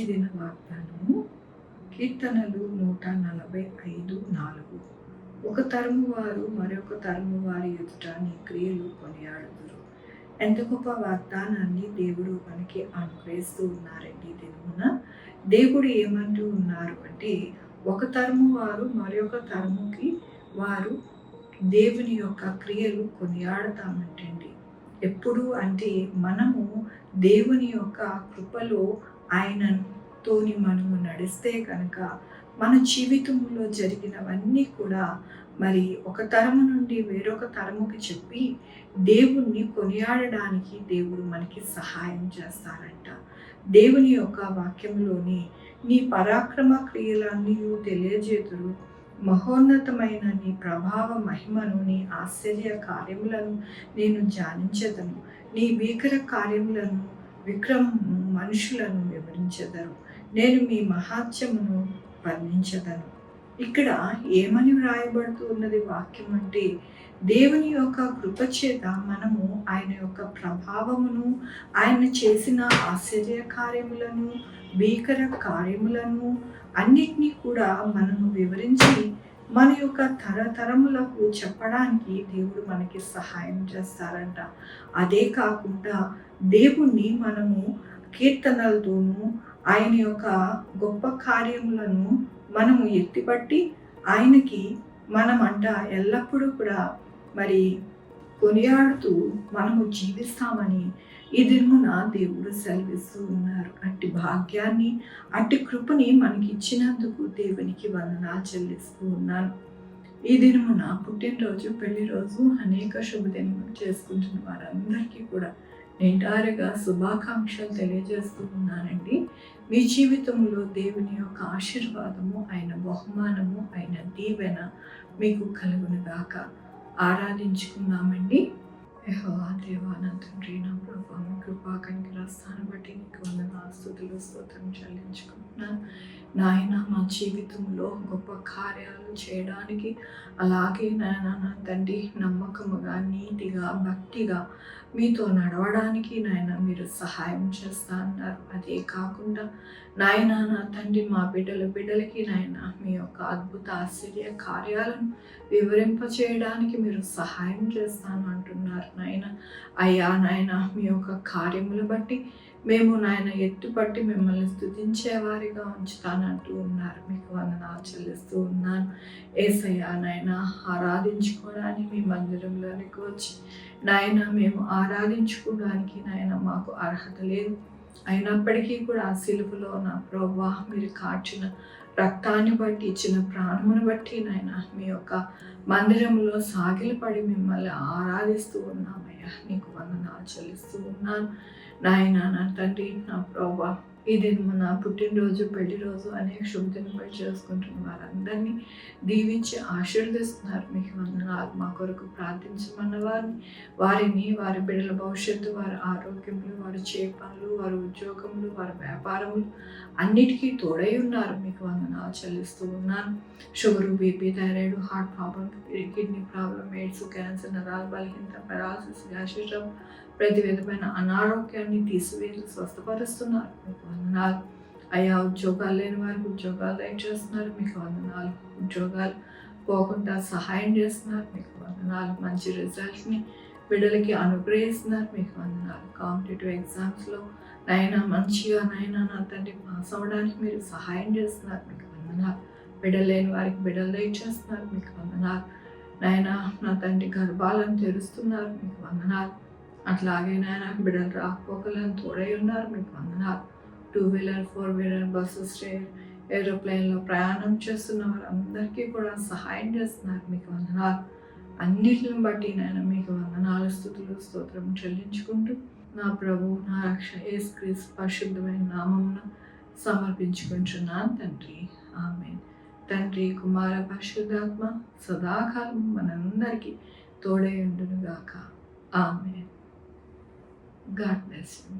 దిన వాగ్దానము కీర్తనలు 145:4. ఒక తరము వారు మరొక తరము వారి ఎదుట నీ క్రియలు కొనియాడుదురు. ఎంత గొప్ప వాగ్దానాన్ని దేవుడు మనకి అనుగ్రహిస్తూ ఉన్నారండి. దినమున దేవుడు ఏమంటూ ఉన్నారు అంటే, ఒక తరము వారు మరొక తరముకి వారు దేవుని యొక్క క్రియలు కొనియాడతామంటండి. ఎప్పుడు అంటే మనము దేవుని యొక్క కృపలో ఆయనతోని మనము నడిస్తే కనుక మన జీవితంలో జరిగినవన్నీ కూడా మరి ఒక తరము నుండి వేరొక తరముకి చెప్పి దేవుణ్ణి కొనియాడడానికి దేవుడు మనకి సహాయం చేస్తారంట. దేవుని యొక్క వాక్యంలోని నీ పరాక్రమ క్రియలన్నీ తెలియజేతురు, మహోన్నతమైన నీ ప్రభావ మహిమను, నీ ఆశ్చర్య కార్యములను నేను ధ్యానించదను, నీ భీకర కార్యములను విక్రమము మనుషులను వివరించెదరు, నేను మీ మహాత్యమును వర్ణించదను. ఇక్కడ ఏమని వ్రాయబడుతూ ఉన్నది వాక్యం అంటే, దేవుని యొక్క కృపచేత మనము ఆయన యొక్క ప్రభావమును, ఆయన చేసిన ఆశ్చర్య కార్యములను, భీకర కార్యములను అన్నిటినీ కూడా మనము వివరించి మన యొక్క తరతరములకు చెప్పడానికి దేవుడు మనకి సహాయం చేస్తారంట. అదే కాకుండా దేవుణ్ణి మనము కీర్తనలతోనూ ఆయన యొక్క గొప్ప కార్యములను మనము ఎత్తిపట్టి ఆయనకి మనమంట ఎల్లప్పుడూ కూడా మరి కొనియాడుతూ మనము జీవిస్తామని ఈ దినమున దేవుడు సెలవిస్తూ ఉన్నారు. అట్టి భాగ్యాన్ని, అట్టి కృపని మనకి ఇచ్చినందుకు దేవునికి వందనాలు చెల్లిస్తూ ఉన్నాను. ఈ దినమున పుట్టినరోజు, పెళ్లి రోజు, అనేక శుభదినములు చేసుకుంటున్న వారందరికీ కూడా నిండారుగా శుభాకాంక్షలు తెలియజేస్తూ ఉన్నానండి. మీ జీవితంలో దేవుని యొక్క ఆశీర్వాదము, ఆయన బహుమానము, ఆయన దీవెన మీకు కలుగునుగాక. ఆరాధించుకుందామండి. యెహోవా దేవా, నా తండ్రి, నా ప్రభువా, మీ కృపా కనికరాస్తాను బట్టి నీకు వందనాలు, స్తుతులు, స్తోత్రం చెల్లించుకుంటున్నాను. నాయన, మా జీవితంలో గొప్ప కార్యాలు చేయడానికి, అలాగే నాయన నా తండ్రి నమ్మకముగా, నీతిగా, భక్తిగా మీతో నడవడానికి నాయన మీరు సహాయం చేస్తా అన్నారు. అదే కాకుండా నాయన నా తండ్రి మా బిడ్డలకి నాయన మీ యొక్క అద్భుత ఆశ్చర్య కార్యాలను వివరింపచేయడానికి మీరు సహాయం చేస్తాను అంటున్నారు నాయన. అయ్యా నాయన, మీ యొక్క కార్యములు బట్టి మేము నాయన ఎత్తుపట్టి మిమ్మల్ని స్తుతించేవారిగా ఉంచుతానంటూ ఉన్నారు. మీకు వందనాలు చెల్లిస్తూ ఉన్నాను. యేసయ్యా నాయన, ఆరాధించుకోవడానికి మీ మందిరంలోనికి వచ్చి నాయన మేము ఆరాధించుకోవడానికి నాయన మాకు అర్హత లేదు. అయినప్పటికీ కూడా ఆ సిలువలో నా ప్రభువా మీరు కార్చిన రక్తాన్ని బట్టి, ఇచ్చిన ప్రాణమును బట్టి నాయన మీ యొక్క మందిరంలో సాగిలపడి మిమ్మల్ని ఆరాధిస్తూ ఉన్నామయ్యా. నీకు వందనాలు చెల్లిస్తూ ఉన్నాను నాయన. నా తండ్రి, నా ప్రభువా, ఈ దినము నా పుట్టినరోజు, పెళ్లి రోజు, అనేక శుభదినములు చేసుకుంటున్న వారందరినీ దీవించి ఆశీర్వదిస్తున్నారు. మీకు వందనాలు. మా కొరకు ప్రార్థించమన్న వారిని, వారి బిడ్డల భవిష్యత్తు, వారి ఆరోగ్యములు, వారి చేపలు, వారి ఉద్యోగములు, వారి వ్యాపారములు అన్నిటికీ తోడై ఉన్నారు. మీకు వందనాలు చెల్లిస్తూ ఉన్నాను. Sugar, BP, thyroid, heart problem, kidney problem, AIDS, cancer, నరాల బలహీనత, పెరాలసిస్, గ్యాస్ట్రిజం, ప్రతి విధమైన అనారోగ్యాన్ని తీసివేసి స్వస్థపరుస్తున్నారు. మీకు వందనాలు. అయ్యా, ఉద్యోగాలు లేని వారికి ఉద్యోగాలు దయచేస్తున్నారు. మీకు వందనాలు. ఉద్యోగాలు పోకుండా సహాయం చేస్తున్నారు. మీకు వందనాలు. మంచి రిజల్ట్స్ని బిడ్డలకి అనుగ్రహిస్తున్నారు. మీకు వందనాలు. కాంపిటేటివ్ ఎగ్జామ్స్లో నైనా మంచిగా నైనా నా తండ్రి పాస్ అవ్వడానికి మీరు సహాయం చేస్తున్నారు. మీకు వందనాలు. బిడ్డలు లేని వారికి బిడ్డలు దయచేస్తున్నారు. మీకు వందనాలు. నైనా నా తండ్రి గర్భాలను తెరుస్తున్నారు. మీకు వందనాలు. అట్లాగే నాయన బిడ్డలు రాకపోకలను తోడై ఉన్నారు. మీకు వందనాలు. 2-వీలర్, 4-వీలర్, బస్సెస్, ఏరోప్లేన్లో ప్రయాణం చేస్తున్న వారందరికీ కూడా సహాయం చేస్తున్నారు. మీకు వందనాలు. అన్నిటిని బట్టి నేను మీకు వందనాలు, స్తుతులు, స్తోత్రం చెల్లించుకుంటూ నా ప్రభు, నా రక్ష యేసుక్రీస్తు పరిశుద్ధమైన నామమున సమర్పించుకుంటున్నాను తండ్రి. ఆమేన్. తండ్రి, కుమార, పరిశుద్ధాత్మ సదాకాలం మనందరికీ తోడై ఉండునుగాక. ఆమేన్. God bless you.